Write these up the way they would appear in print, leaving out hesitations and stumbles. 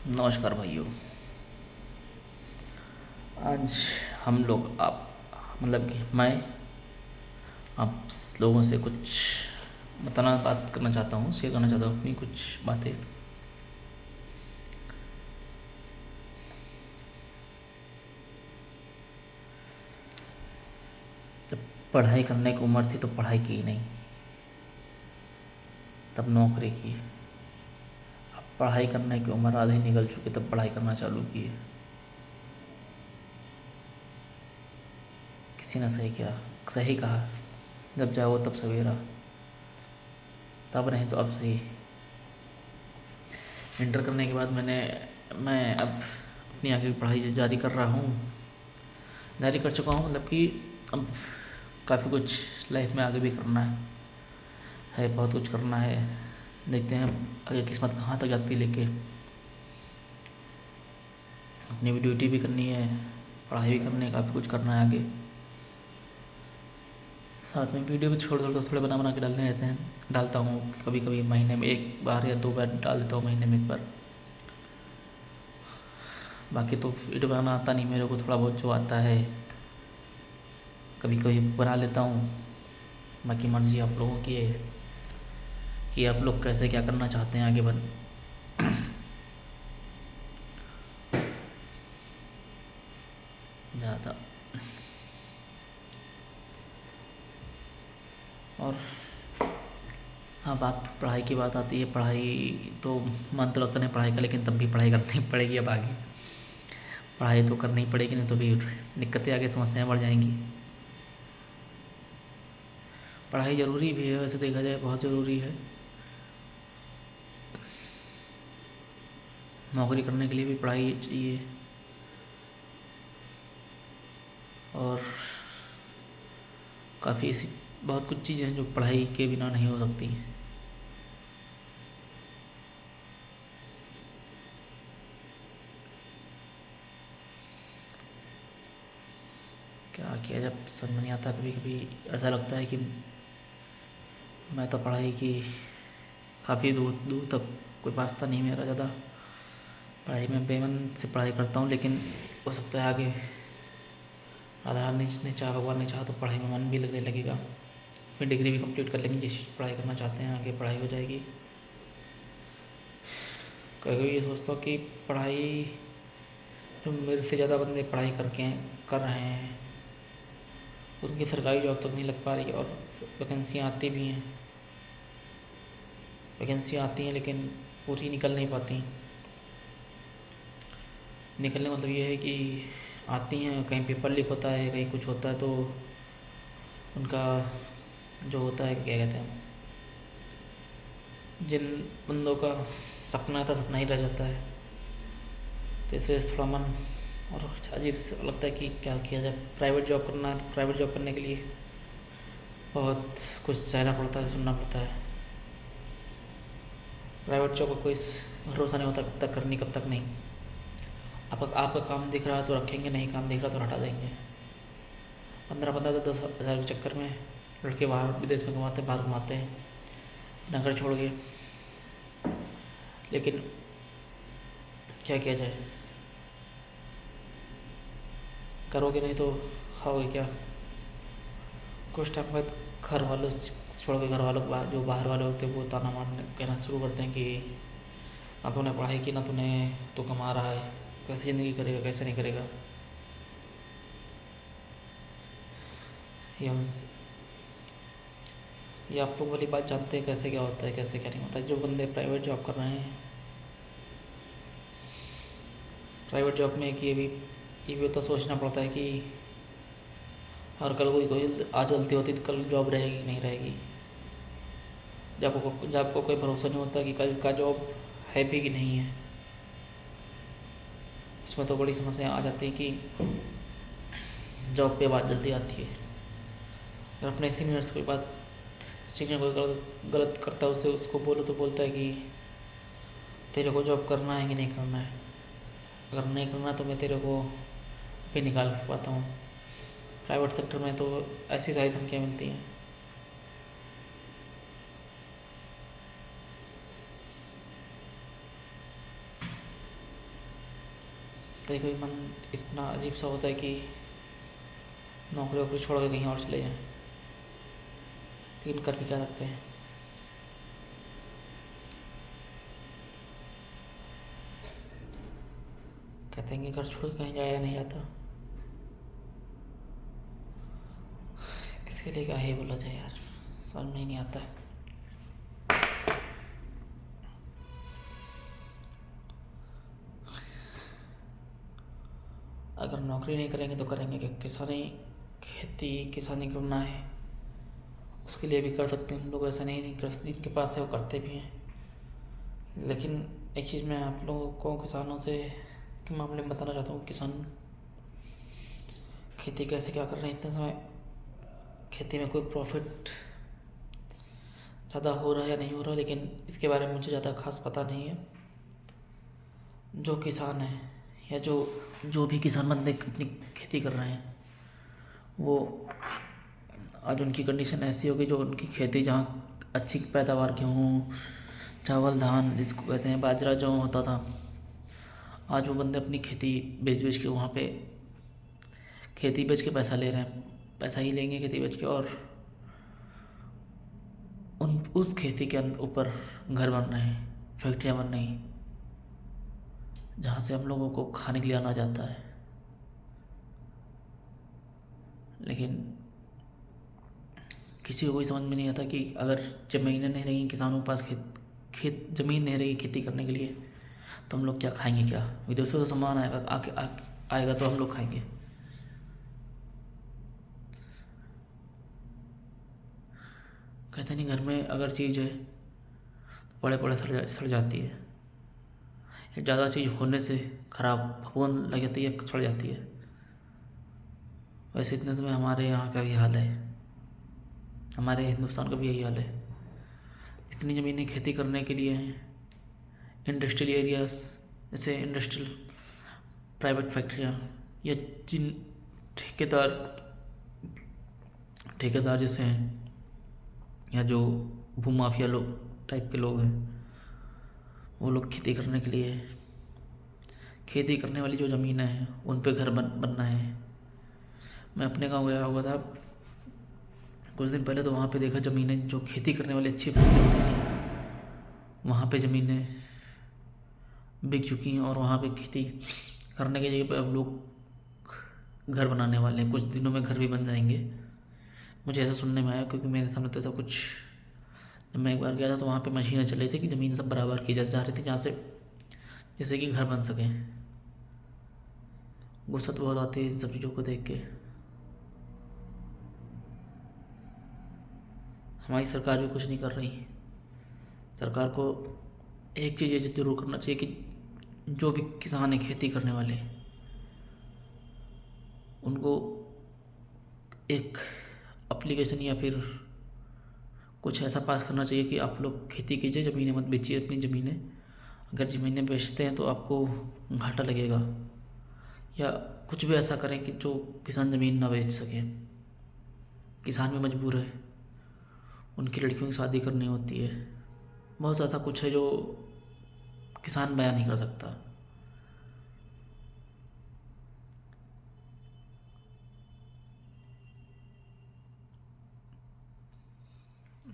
नमस्कार भाइयों। आज हम लोग आप मतलब कि मैं आप लोगों से कुछ बात करना चाहता हूँ, शेयर करना चाहता हूँ अपनी कुछ बातें। जब पढ़ाई करने की उम्र थी तो पढ़ाई की नहीं, तब नौकरी की। अब पढ़ाई करने की उम्र आधी निकल चुकी तब पढ़ाई करना चालू की है। किसी ने सही कहा, जब जाओ तब सवेरा, तब नहीं तो अब सही। इंटर करने के बाद मैं अब अपनी आगे की पढ़ाई जारी कर रहा हूँ, जारी कर चुका हूँ। मतलब कि अब काफ़ी कुछ लाइफ में आगे भी करना है, बहुत कुछ करना है। देखते हैं आगे किस्मत कहाँ तक जाती है लेके। अपनी भी ड्यूटी भी करनी है, पढ़ाई भी करनी है, काफ़ी कुछ करना है आगे। साथ में वीडियो भी थोड़े बना बना के डालने रहते हैं, डालता हूँ कभी कभी। महीने में एक बार या 2 बार डाल देता हूँ, महीने में एक बार। बाकी तो वीडियो बनाना आता नहीं मेरे को, थोड़ा बहुत जो आता है कभी कभी बना लेता हूँ। बाकी मर्जी आप लोगों की है कि आप लोग कैसे क्या करना चाहते हैं आगे बन ज़्यादा। और हाँ, बात पढ़ाई की बात आती है। पढ़ाई तो मन तो लगता नहीं पढ़ाई का, लेकिन तब भी पढ़ाई करनी पड़ेगी अब आगे। पढ़ाई तो करनी पड़ेगी, नहीं तो भी दिक्कतें आगे, समस्याएं बढ़ जाएंगी। पढ़ाई ज़रूरी भी है, वैसे देखा जाए बहुत ज़रूरी है। नौकरी करने के लिए भी पढ़ाई चाहिए, और काफ़ी ऐसी बहुत कुछ चीज़ें हैं जो पढ़ाई के बिना नहीं हो सकती। क्या किया जब समझ में नहीं आता। कभी कभी ऐसा लगता है कि मैं तो पढ़ाई की काफ़ी दूर दूर तक कोई वास्ता नहीं मेरा ज़्यादा। पढ़ाई में बेमन से पढ़ाई करता हूँ, लेकिन हो सकता है आगे आधार ने चाहा, भगवान ने चाहा तो पढ़ाई में मन भी लगने लगेगा। फिर डिग्री भी कंप्लीट कर लेंगे, जिस पढ़ाई करना चाहते हैं आगे पढ़ाई हो जाएगी। कभी कभी ये सोचता हूँ कि पढ़ाई, जो मेरे से ज़्यादा बंदे पढ़ाई कर रहे हैं, उनकी सरकारी जॉब तक नहीं लग पा रही, और वैकेंसियाँ आती भी हैं। वैकेंसियाँ आती हैं लेकिन पूरी निकल नहीं पाती। निकलने का मतलब ये है कि आती हैं, कहीं पेपर लीक होता है, कहीं कुछ होता है, तो उनका जो होता है क्या कहते हैं, जिन बंदों का सपना था सपना ही रह जाता है। तो इस वजह से थोड़ा मन और अजीब सा लगता है कि क्या किया जाए। प्राइवेट जॉब करना है तो प्राइवेट जॉब करने के लिए बहुत कुछ सहना पड़ता है, सुनना पड़ता है। प्राइवेट जॉब का कोई भरोसा नहीं होता, कब तक करनी कब तक नहीं। आपका काम दिख रहा है तो रखेंगे, नहीं काम दिख रहा तो हटा देंगे। 15-15 10 हज़ार के चक्कर में लड़के बाहर विदेश में कमाते हैं, बाहर कमाते हैं नगर छोड़ के। लेकिन क्या किया जाए, करोगे नहीं तो खाओगे क्या। कुछ टाइम बाद घर वालों छोड़ के, घर वालों के बाद जो बाहर वाले होते हैं वो ताना मारने कहना शुरू करते हैं कि ना तूने पढ़ाई की, ना तू कमा रहा है, कैसे ज़िंदगी करेगा, कैसे नहीं करेगा। ये ये आप लोग वाली बात जानते हैं कैसे क्या होता है, कैसे क्या नहीं होता है। जो बंदे प्राइवेट जॉब कर रहे हैं, प्राइवेट जॉब में कि ये भी तो सोचना पड़ता है कि हर कल कोई आज गलती होती तो कल जॉब रहेगी नहीं रहेगी। जब आपको कोई भरोसा नहीं होता कि कल का जॉब है भी कि नहीं है। इसमें तो बड़ी समस्या आ जाती है कि जॉब पे बात जल्दी आती है। अगर अपने सीनियर से कोई बात, सीनियर कोई गलत करता है, उससे उसको बोलो तो बोलता है कि तेरे को जॉब करना है कि नहीं करना है। अगर नहीं करना तो मैं तेरे को भी निकाल के पाता हूँ। प्राइवेट सेक्टर में तो ऐसी सारी धमकियाँ मिलती हैं। कभी कभी मन इतना अजीब सा होता है कि नौकरी वोकरी छोड़ के कहीं और चले जाएं, लेकिन कर भी क्या सकते हैं। कहते हैं कि घर छोड़ के कहीं जाया नहीं जाता, इसके लिए क्या ही बोला जाए यार, समझ में ही नहीं आता। अगर नौकरी नहीं करेंगे तो करेंगे क्या? किसानी, खेती किसानी करना है उसके लिए भी कर सकते हैं हम लोग, ऐसा नहीं कर सकते, जिनके पास है वो करते भी हैं। लेकिन एक चीज़ मैं आप लोगों को किसानों से के मामले में बताना चाहता हूँ। किसान खेती कैसे क्या कर रहे हैं इतने समय, खेती में कोई प्रॉफिट ज़्यादा हो रहा है या नहीं हो रहा, लेकिन इसके बारे में मुझे ज़्यादा खास पता नहीं है। जो किसान है या जो जो भी किसान बंदे अपनी खेती कर रहे हैं, वो आज उनकी कंडीशन ऐसी होगी, जो उनकी खेती जहाँ अच्छी पैदावार गेहूँ चावल धान जिसको कहते हैं बाजरा जो होता था, आज वो बंदे अपनी खेती बेच बेच के वहाँ पे खेती बेच के पैसा ले रहे हैं, पैसा ही लेंगे खेती बेच के, और उस खेती के ऊपर घर बन रहे हैं, फैक्ट्रियाँ बन रही हैं, जहाँ से हम लोगों को खाने के लिए आना जाता है। लेकिन किसी को कोई समझ में नहीं आता कि अगर ज़मीनें नहीं रहेंगी किसानों के पास, खेत ज़मीन नहीं रहेगी खेती करने के लिए, तो हम लोग क्या खाएंगे? क्या विदेशों से सामान आएगा आएगा तो हम लोग खाएंगे? कहते नहीं घर में अगर चीज़ है पड़े पड़े सड़ जाती है, या ज़्यादा चीज़ होने से ख़राब फफूंद लग जाती है, सड़ जाती है। वैसे इतने समय हमारे यहाँ का भी हाल है, हमारे हिंदुस्तान का भी यही हाल है। इतनी ज़मीनें खेती करने के लिए हैं, इंडस्ट्रियल एरियाज जैसे इंडस्ट्रियल प्राइवेट फैक्ट्रियाँ, या जिन ठेकेदार ठेकेदार जैसे हैं, या जो भूमाफिया लोग टाइप के लोग हैं, वो लोग खेती करने के लिए, खेती करने वाली जो ज़मीनें हैं उन पे घर बनना है। मैं अपने गांव गया हुआ था कुछ दिन पहले, तो वहाँ पे देखा ज़मीनें जो खेती करने वाली अच्छी फसलें होती थी, वहाँ पे ज़मीनें बिक चुकी हैं, और वहाँ पे खेती करने की जगह पे अब लोग घर बनाने वाले हैं। कुछ दिनों में घर भी बन जाएंगे, मुझे ऐसा सुनने में आया, क्योंकि मेरे सामने तो ऐसा कुछ, जब मैं एक बार गया था तो वहाँ पे मशीनें चल रही थी कि ज़मीन सब बराबर की जा रही थी, जहाँ से जैसे कि घर बन सके। गुस्सा तो बहुत आती है इन सब चीज़ों को देख के। हमारी सरकार भी कुछ नहीं कर रही। सरकार को एक चीज़ ये जरूर करना चाहिए कि जो भी किसान है खेती करने वाले, उनको एक एप्लीकेशन या फिर कुछ ऐसा पास करना चाहिए कि आप लोग खेती कीजिए, ज़मीनें मत बेचिए अपनी ज़मीनें। अगर ज़मीनें बेचते हैं तो आपको घाटा लगेगा, या कुछ भी ऐसा करें कि जो किसान ज़मीन ना बेच सके। किसान भी मजबूर है, उनकी लड़कियों की शादी करनी होती है, बहुत ऐसा कुछ है जो किसान बयान नहीं कर सकता।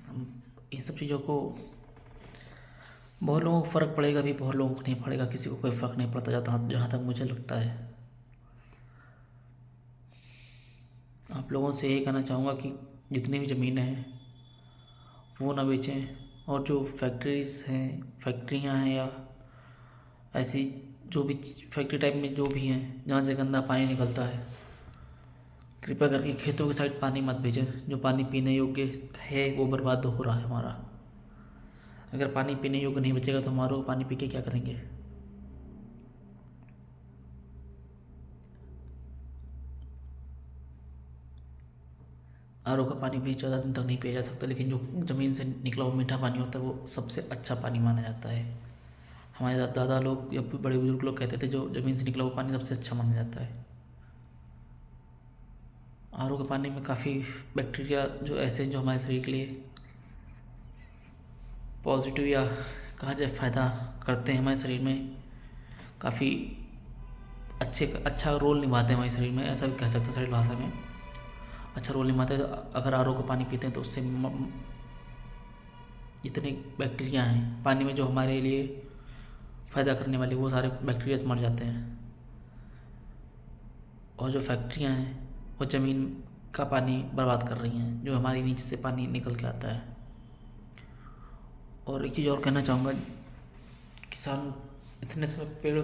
हम इन सब चीज़ों को, बहुत लोगों को फ़र्क पड़ेगा भी, बहुत लोगों को नहीं पड़ेगा, किसी को कोई फ़र्क नहीं पड़ता जाता, जहाँ तक मुझे लगता है। आप लोगों से यही कहना चाहूँगा कि जितनी भी ज़मीनें हैं वो ना बेचें, और जो फैक्ट्रीज़ हैं, फैक्ट्रियाँ हैं, या ऐसी जो भी फैक्ट्री टाइप में जो भी हैं जहाँ से गंदा पानी निकलता है, कृपया करके खेतों के साइड पानी मत भेजें। जो पानी पीने योग्य है वो बर्बाद हो रहा है हमारा। अगर पानी पीने योग्य नहीं बचेगा तो हमारे पानी पी के क्या करेंगे? आर ओ का पानी भी ज़्यादा दिन तक नहीं पिया जा सकता, लेकिन जो ज़मीन से निकला हुआ मीठा पानी होता है वो सबसे अच्छा पानी माना जाता है। हमारे दादा लोग या बड़े बुजुर्ग लोग कहते थे जो ज़मीन से निकला हुआ पानी सबसे अच्छा माना जाता है। आर ओ के पानी में काफ़ी बैक्टीरिया जो ऐसे हैं जो हमारे शरीर के लिए पॉजिटिव या कहा जाए फ़ायदा करते हैं, हमारे शरीर में काफ़ी अच्छा रोल निभाते हैं हमारे शरीर में, ऐसा भी कह सकते हैं सरल भाषा में। अच्छा रोल निभाते हैं। तो अगर आर ओ का पानी पीते हैं तो उससे जितने बैक्टीरिया हैं पानी में जो हमारे लिए फ़ायदा करने वाले, वो सारे बैक्टीरिया मर जाते हैं। और जो फैक्ट्रियाँ हैं वो ज़मीन का पानी बर्बाद कर रही हैं, जो हमारे नीचे से पानी निकल के आता है। और एक चीज़ और कहना चाहूँगा, किसान इतने समय पेड़,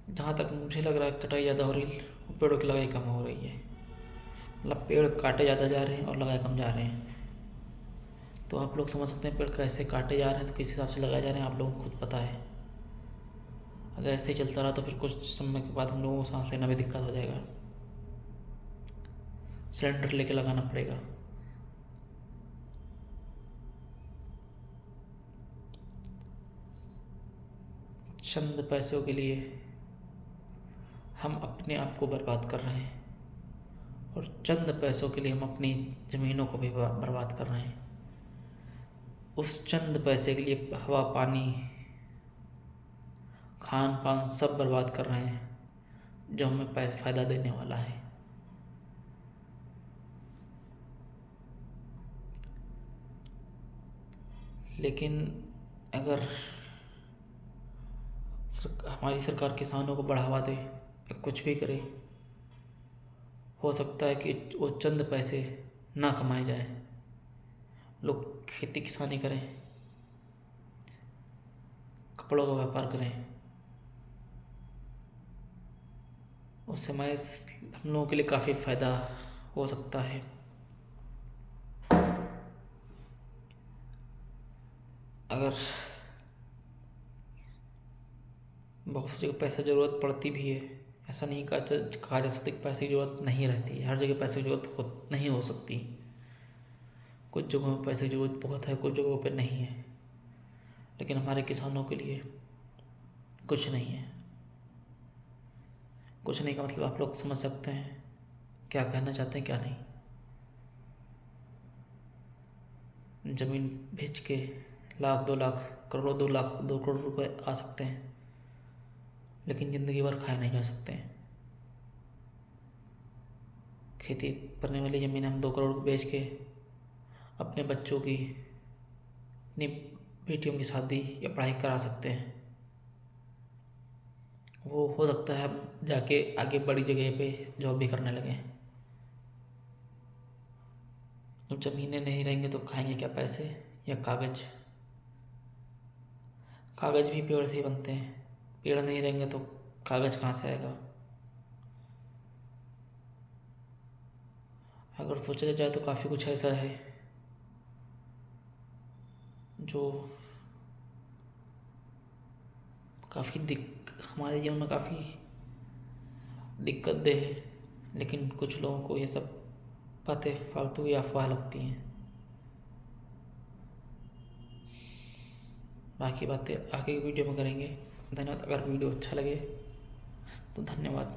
जहाँ तक मुझे लग रहा है कटाई ज़्यादा हो रही है, पेड़ों की लगाई कम हो रही है। मतलब पेड़ काटे ज़्यादा जा रहे हैं और लगाए कम जा रहे हैं। तो आप लोग समझ सकते हैं पेड़ कैसे काटे जा रहे हैं तो किस हिसाब से लगाए जा रहे हैं, आप लोगों को खुद पता है। अगर ऐसे ही चलता रहा तो फिर कुछ समय के बाद हम लोगों को सांस लेना भी दिक्कत हो जाएगा, सिलेंडर लेके लगाना पड़ेगा। चंद पैसों के लिए हम अपने आप को बर्बाद कर रहे हैं, और चंद पैसों के लिए हम अपनी ज़मीनों को भी बर्बाद कर रहे हैं। उस चंद पैसे के लिए हवा, पानी, खान पान सब बर्बाद कर रहे हैं जो हमें फ़ायदा देने वाला है। लेकिन अगर हमारी सरकार किसानों को बढ़ावा दे या कुछ भी करे, हो सकता है कि वो चंद पैसे ना कमाए जाए, लोग खेती किसानी करें, कपड़ों का व्यापार करें। उससे हमारे हम लोगों के लिए काफ़ी फ़ायदा हो सकता है। अगर बहुत सी जगह पैसे ज़रूरत पड़ती भी है, ऐसा नहीं कहा जा सकता कि पैसे की ज़रूरत नहीं रहती है। हर जगह पैसे की ज़रूरत नहीं हो सकती। कुछ जगहों पर पैसे की ज़रूरत बहुत है, कुछ जगहों पर नहीं है। लेकिन हमारे किसानों के लिए कुछ नहीं है। कुछ नहीं का मतलब आप लोग समझ सकते हैं क्या कहना चाहते हैं, क्या नहीं। ज़मीन बेच के लाख, 2 लाख, करोड़ों, 2 लाख, 2 करोड़ रुपए आ सकते हैं, लेकिन ज़िंदगी भर खाए नहीं जा सकते हैं। खेती करने वाली ज़मीन हम 2 करोड़ बेच के अपने बच्चों की, अपनी बेटियों की शादी या पढ़ाई करा सकते हैं। वो हो सकता है जाके आगे बड़ी जगह पे जॉब भी करने लगे। जब ज़मीनें नहीं रहेंगे तो खाएंगे क्या पैसे या कागज़। कागज़ भी पेड़ से ही बनते हैं, पेड़ नहीं रहेंगे तो कागज़ कहाँ से आएगा। अगर सोचा जाए तो काफ़ी कुछ ऐसा है जो हमारे जीवन में काफ़ी दिक्कत दे है, लेकिन कुछ लोगों को ये सब बातें फालतू या अफवाह लगती हैं। बाकी बातें आगे वीडियो में करेंगे। धन्यवाद। अगर वीडियो अच्छा लगे तो धन्यवाद।